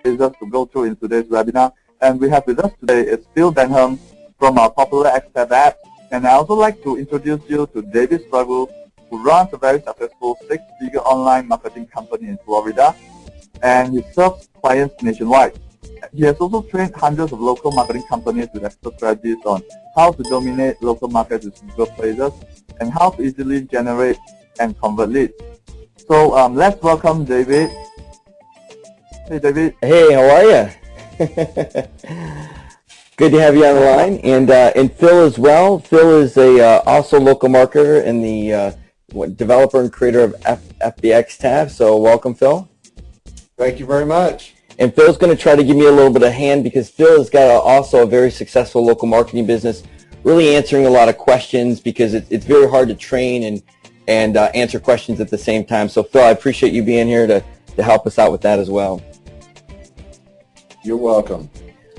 is us to go through in today's webinar. And we have with us today is Phil Denham from our popular XTAB app. And I also like to introduce you to David Sprague, who runs a very successful six-figure online marketing company in Florida. And he serves clients nationwide. He has also trained hundreds of local marketing companies with expert strategies on how to dominate local markets with Google Places and how to easily generate and convert leads. So let's welcome David. Hey, David. Hey, how are you? Good to have you on the line, and Phil as well. Phil is a also local marketer and the developer and creator of FBX Tab. So welcome, Phil. Thank you very much. And Phil's going to try to give me a little bit of hand because Phil has got also a very successful local marketing business, really answering a lot of questions because it's very hard to train and answer questions at the same time. So Phil, I appreciate you being here to help us out with that as well. You're welcome.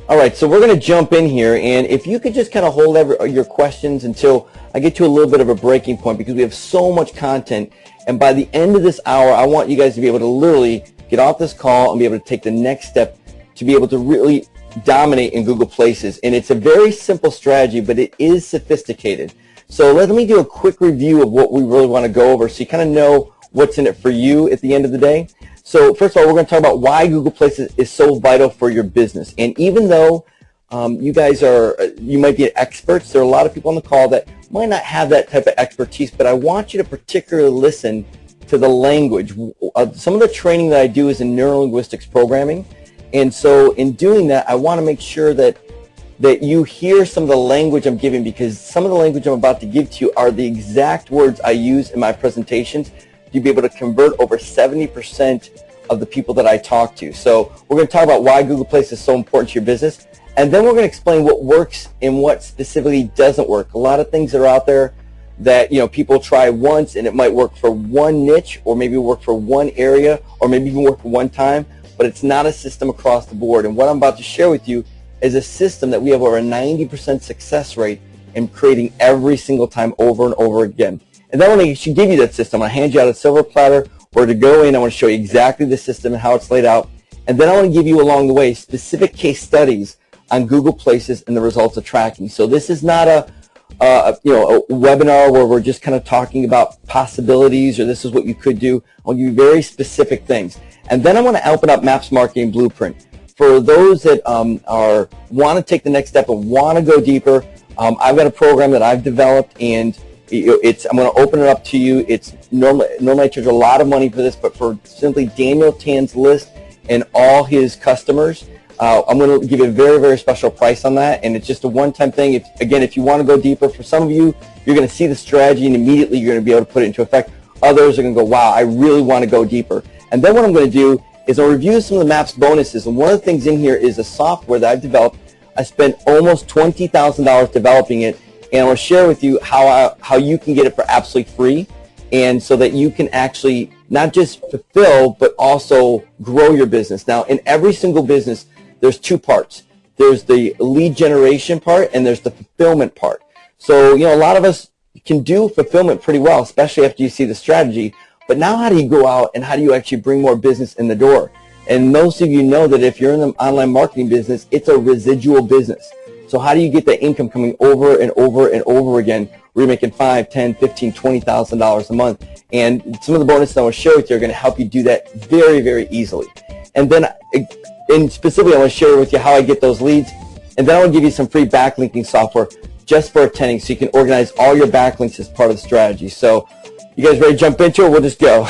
All right, so we're going to jump in here, and if you could just kind of hold your questions until I get to a little bit of a breaking point because we have so much content, and by the end of this hour, I want you guys to be able to literally get off this call and be able to take the next step to be able to really dominate in Google Places. And it's a very simple strategy, but it is sophisticated. So let me do a quick review of what we really want to go over so you kind of know what's in it for you at the end of the day. So first of all, we're going to talk about why Google Places is so vital for your business. And even though you guys you might be experts, there are a lot of people on the call that might not have that type of expertise, but I want you to particularly listen to the language. Some of the training that I do is in neurolinguistics programming. And so in doing that, I want to make sure that you hear some of the language I'm giving because some of the language I'm about to give to you are the exact words I use in my presentations to be able to convert over 70% of the people that I talk to. So we're going to talk about why Google Places is so important to your business. And then we're going to explain what works and what specifically doesn't work. A lot of things that are out there that people try once and it might work for one niche or maybe work for one area or maybe even work for one time, but it's not a system across the board. And what I'm about to share with you is a system that we have over a 90% success rate in creating every single time over and over again. And then when I should give you that system, I hand you out a silver platter where to go in. I want to show you exactly the system and how it's laid out. And then I want to give you along the way specific case studies on Google Places and the results of tracking. So this is not a webinar where we're just kind of talking about possibilities or this is what you could do. I'll give you very specific things. And then I want to open up Maps Marketing Blueprint. For those that want to take the next step and want to go deeper, I've got a program that I've developed and I'm going to open it up to you. It's normally I charge a lot of money for this, but for simply Daniel Tan's list and all his customers, I'm going to give you a very, very special price on that, and it's just a one-time thing. If you want to go deeper, for some of you, you're going to see the strategy and immediately you're going to be able to put it into effect. Others are going to go, wow, I really want to go deeper. And then what I'm going to do is I'll review some of the Maps bonuses, and one of the things in here is a software that I've developed. I spent almost $20,000 developing it, and I will share with you how you can get it for absolutely free, and so that you can actually not just fulfill, but also grow your business. Now, in every single business, there's two parts. There's the lead generation part, and there's the fulfillment part. So, a lot of us can do fulfillment pretty well, especially after you see the strategy. But now how do you go out and how do you actually bring more business in the door? And most of you know that if you're in the online marketing business, it's a residual business. So how do you get that income coming over and over and over again where you're making $5,000, $10,000, $15,000, $20,000 a month? And some of the bonuses I want to share with you are going to help you do that very, very easily. And then specifically, I want to share with you how I get those leads. And then I want to give you some free backlinking software just for attending so you can organize all your backlinks as part of the strategy. So you guys ready to jump into it? We'll just go.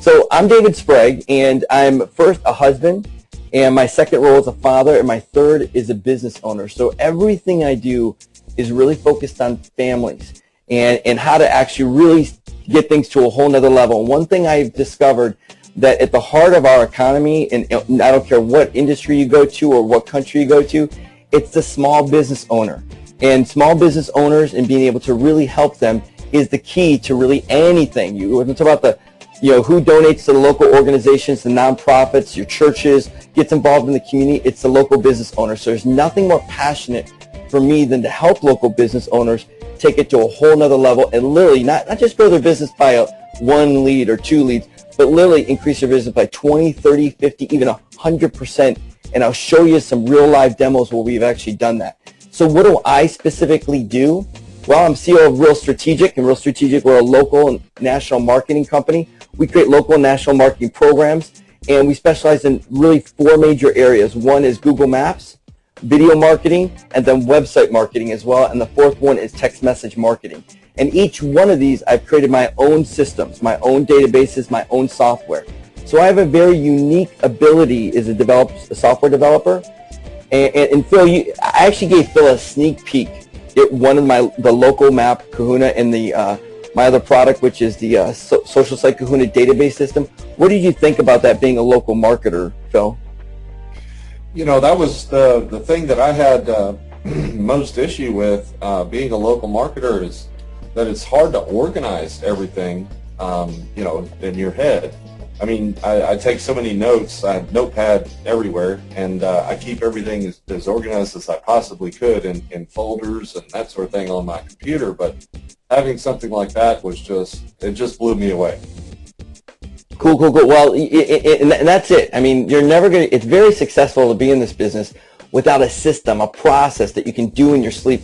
So I'm David Sprague, and I'm first a husband, and my second role is a father, and my third is a business owner. So everything I do is really focused on families and how to actually really get things to a whole nother level. And one thing I've discovered that at the heart of our economy, and I don't care what industry you go to or what country you go to, it's the small business owner. And small business owners and being able to really help them is the key to really anything. When you talk about the, who donates to the local organizations, the nonprofits, your churches, gets involved in the community, it's the local business owner. So there's nothing more passionate for me than to help local business owners take it to a whole nother level and literally not just grow their business by one lead or two leads, but but literally increase your business by 20, 30, 50, even 100%. And I'll show you some real live demos where we've actually done that. So what do I specifically do? Well, I'm CEO of Real Strategic, and Real Strategic, we're a local and national marketing company. We create local and national marketing programs, and we specialize in really 4 major areas. One is Google Maps, video marketing, and then website marketing as well. And the 4th one is text message marketing. And each one of these, I've created my own systems, my own databases, my own software. So I have a very unique ability as a software developer. And Phil, I actually gave Phil a sneak peek at one of the local map, Kahuna, and my other product, which is the Social Site Kahuna database system. What did you think about that being a local marketer, Phil? You know, that was the thing that I had most issue with being a local marketer, is that it's hard to organize everything, you know, in your head. I mean, I take so many notes. I have Notepad everywhere, and I keep everything as organized as I possibly could in folders and that sort of thing on my computer. But having something like that was it just blew me away. Cool. Well, and that's it. I mean, you're never going to, it's very successful to be in this business without a system, a process that you can do in your sleep.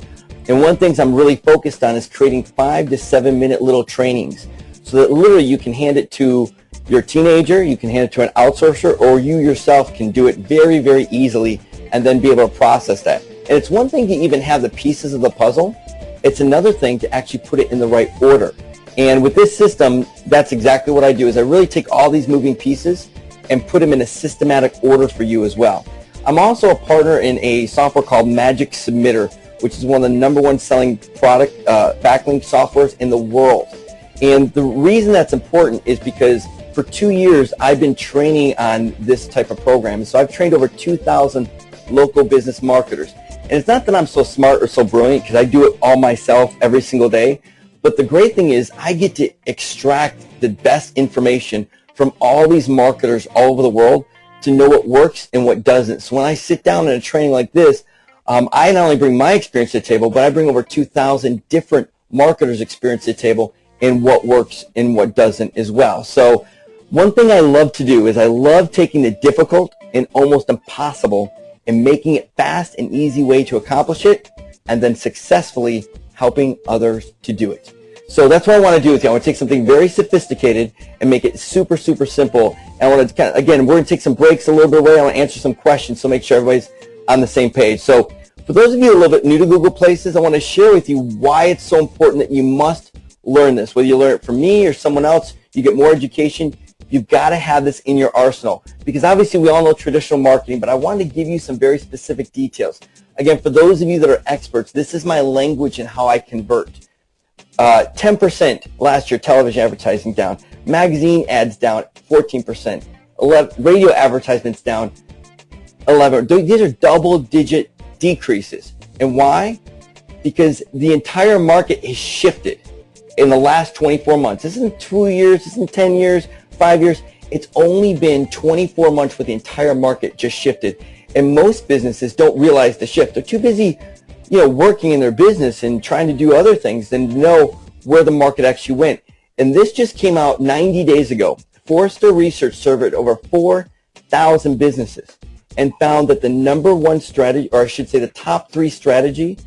And one of the things I'm really focused on is creating 5 to 7 minute little trainings so that literally you can hand it to your teenager, you can hand it to an outsourcer, or you yourself can do it very, very easily and then be able to process that. And it's one thing to even have the pieces of the puzzle. It's another thing to actually put it in the right order. And with this system, that's exactly what I do, is I really take all these moving pieces and put them in a systematic order for you as well. I'm also a partner in a software called Magic Submitter, which is one of the #1 selling product backlink softwares in the world. And the reason that's important is because for 2 years, I've been training on this type of program. So I've trained over 2,000 local business marketers. And it's not that I'm so smart or so brilliant, because I do it all myself every single day. But the great thing is I get to extract the best information from all these marketers all over the world to know what works and what doesn't. So when I sit down in a training like this, I not only bring my experience to the table, but I bring over 2,000 different marketers' experience to the table and what works and what doesn't as well. So one thing I love to do is I love taking the difficult and almost impossible and making it fast and easy way to accomplish it, and then successfully helping others to do it. So that's what I want to do with you. I want to take something very sophisticated and make it super, super simple. And I want to, again, we're going to take some breaks a little bit away. I want to answer some questions, so make sure everybody's on the same page. So for those of you a little bit new to Google Places, I want to share with you why it's so important that you must learn this. Whether you learn it from me or someone else, you get more education. You've got to have this in your arsenal, because obviously we all know traditional marketing, but I wanted to give you some very specific details. Again, for those of you that are experts, this is my language and how I convert. 10% last year television advertising down, magazine ads down 14%, radio advertisements down 11%. These are double-digit decreases. And why? Because the entire market has shifted in the last 24 months. This isn't 2 years, this isn't 10 years, 5 years. It's only been 24 months where the entire market just shifted. And most businesses don't realize the shift. They're too busy, working in their business and trying to do other things than to know where the market actually went. And this just came out 90 days ago. Forrester Research surveyed over 4,000 businesses and found that the #1 strategy, or I should say the top 3 strategy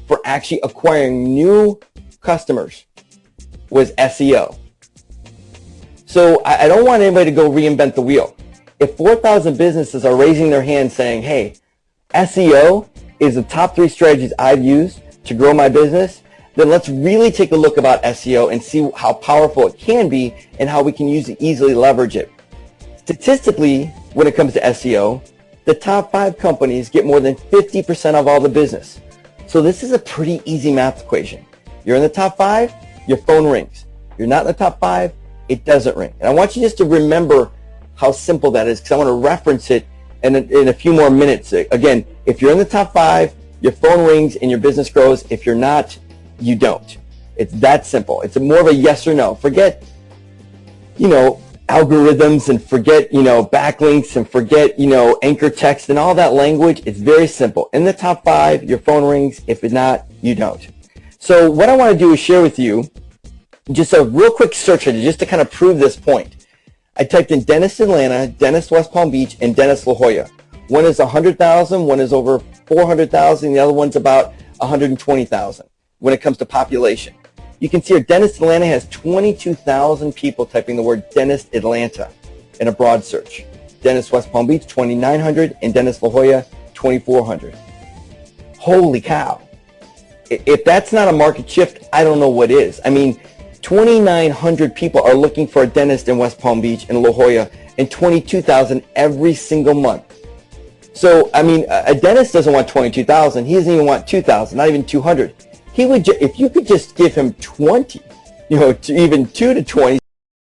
for actually acquiring new customers was SEO. So I don't want anybody to go reinvent the wheel. If 4,000 businesses are raising their hands saying, hey, SEO is the top 3 strategies I've used to grow my business, then let's really take a look about SEO and see how powerful it can be and how we can easily leverage it. Statistically, when it comes to SEO, the top 5 companies get more than 50% of all the business. So this is a pretty easy math equation. You're in the top 5, your phone rings. You're not in the top 5, it doesn't ring. And I want you just to remember how simple that is, because I want to reference it in a few more minutes. Again, if you're in the top 5, your phone rings and your business grows. If you're not, you don't. It's that simple. It's more of a yes or no. Forget, algorithms, and forget, backlinks, and forget, anchor text and all that language. It's very simple. In the top 5, your phone rings. If it's not, you don't. So what I want to do is share with you just a real quick search just to kind of prove this point. I typed in dentist Atlanta, dentist West Palm Beach, and dentist La Jolla. One is 100,000, one is over 400,000, the other one's about 120,000 when it comes to population. You can see here, dentist Atlanta has 22,000 people typing the word dentist Atlanta in a broad search. Dentist West Palm Beach, 2,900, and dentist La Jolla, 2,400. Holy cow. If that's not a market shift, I don't know what is. I mean, 2,900 people are looking for a dentist in West Palm Beach and La Jolla, and 22,000 every single month. So, I mean, a dentist doesn't want 22,000. He doesn't even want 2,000, not even 200. He would, if you could just give him 20, you know, even 2 to 20,